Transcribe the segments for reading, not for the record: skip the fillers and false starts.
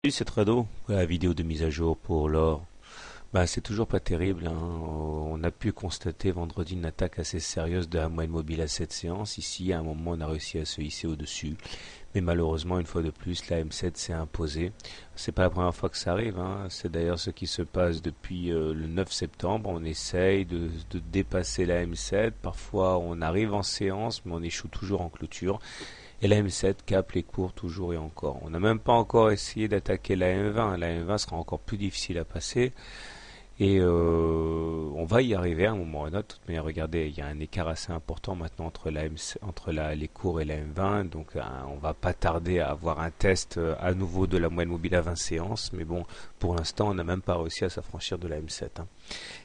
Salut, c'est Trado, la vidéo de mise à jour pour l'or. C'est toujours pas terrible, hein. On a pu constater vendredi une attaque assez sérieuse de la moyenne mobile à cette séance. Ici, à un moment, on a réussi à se hisser au-dessus. Mais malheureusement, une fois de plus, la M7 s'est imposée. C'est pas la première fois que ça arrive, hein. C'est d'ailleurs ce qui se passe depuis le 9 septembre. On essaye de dépasser la M7. Parfois, on arrive en séance, mais on échoue toujours en clôture. Et la M7 capte les cours toujours et encore. On n'a même pas encore essayé d'attaquer la M20. La M20 sera encore plus difficile à passer. Et on va y arriver à un moment ou à un autre. Mais regardez, il y a un écart assez important maintenant entre les cours et la M20. Donc on va pas tarder à avoir un test à nouveau de la moyenne mobile à 20 séances. Mais bon, pour l'instant, on n'a même pas réussi à s'affranchir de la M7, hein.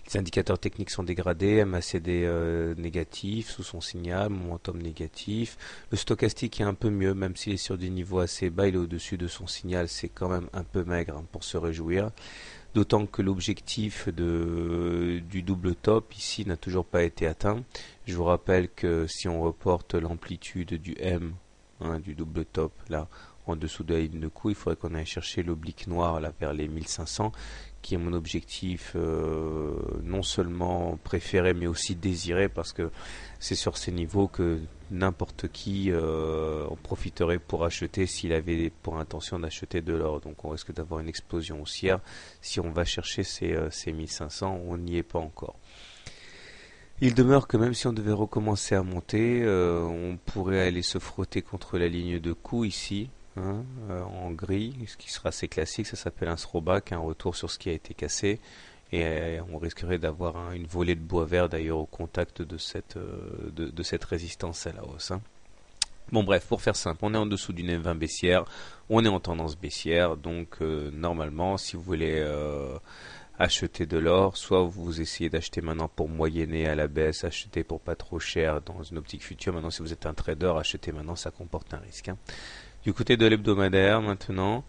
Les indicateurs techniques sont dégradés, MACD négatif sous son signal, momentum négatif. Le stochastique est un peu mieux, même s'il est sur des niveaux assez bas, il est au-dessus de son signal, c'est quand même un peu maigre, hein, pour se réjouir. D'autant que l'objectif du double top ici n'a toujours pas été atteint. Je vous rappelle que si on reporte l'amplitude du M, hein, du double top, là, en dessous de la ligne de coup, il faudrait qu'on aille chercher l'oblique noir là vers les 1500, qui est mon objectif non seulement préféré mais aussi désiré, parce que c'est sur ces niveaux que n'importe qui en profiterait pour acheter s'il avait pour intention d'acheter de l'or. Donc on risque d'avoir une explosion haussière si on va chercher ces 1500, on n'y est pas encore. Il demeure que même si on devait recommencer à monter, on pourrait aller se frotter contre la ligne de coup ici, hein, en gris, ce qui sera assez classique. Ça s'appelle un throwback, un retour sur ce qui a été cassé. Et on risquerait d'avoir une volée de bois vert d'ailleurs au contact de cette résistance à la hausse, hein. Bon bref, pour faire simple, on est en dessous d'une M20 baissière, on est en tendance baissière, donc normalement si vous voulez acheter de l'or, soit vous essayez d'acheter maintenant pour moyenner à la baisse, acheter pour pas trop cher dans une optique future. Maintenant si vous êtes un trader, acheter maintenant, ça comporte un risque, hein. Du côté de l'hebdomadaire maintenant,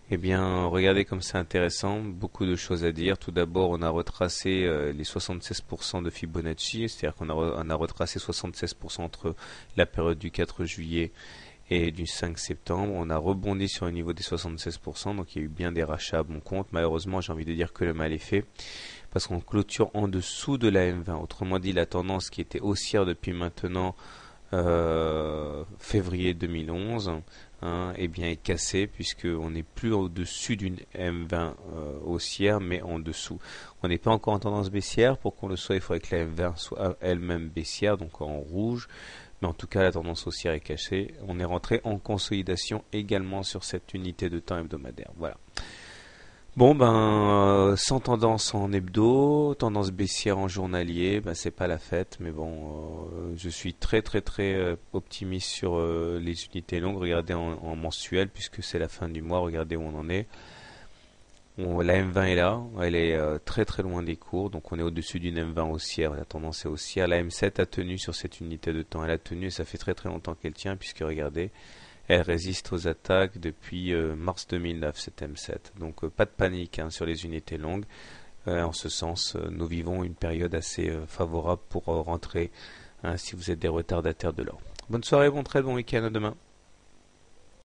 eh bien regardez comme c'est intéressant, beaucoup de choses à dire. Tout d'abord, on a retracé les 76% de Fibonacci, c'est-à-dire on a retracé 76% entre la période du 4 juillet et du 5 septembre. On a rebondi sur le niveau des 76%, donc il y a eu bien des rachats à bon compte. Malheureusement, j'ai envie de dire que le mal est fait, parce qu'on clôture en dessous de la M20. Autrement dit, la tendance qui était haussière depuis maintenant février 2011, hein, eh bien, est cassée, puisqu'on n'est plus au-dessus d'une M20 haussière, mais en dessous. On n'est pas encore en tendance baissière. Pour qu'on le soit, il faudrait que la M20 soit elle-même baissière, donc en rouge. Mais en tout cas, la tendance haussière est cachée. On est rentré en consolidation également sur cette unité de temps hebdomadaire. Voilà. Bon, sans tendance en hebdo, tendance baissière en journalier, c'est pas la fête, mais bon, je suis très très très optimiste sur les unités longues. Regardez en mensuel, puisque c'est la fin du mois, regardez où on en est. La M20 est là, elle est très très loin des cours, donc on est au-dessus d'une M20 haussière, la tendance est haussière. La M7 a tenu sur cette unité de temps, elle a tenu et ça fait très très longtemps qu'elle tient, puisque regardez, elle résiste aux attaques depuis mars 2009, cette M7. Donc pas de panique, hein, sur les unités longues. En ce sens, nous vivons une période assez favorable pour rentrer, hein, si vous êtes des retardataires de l'or. Bonne soirée, bon trade, bon week-end, à demain.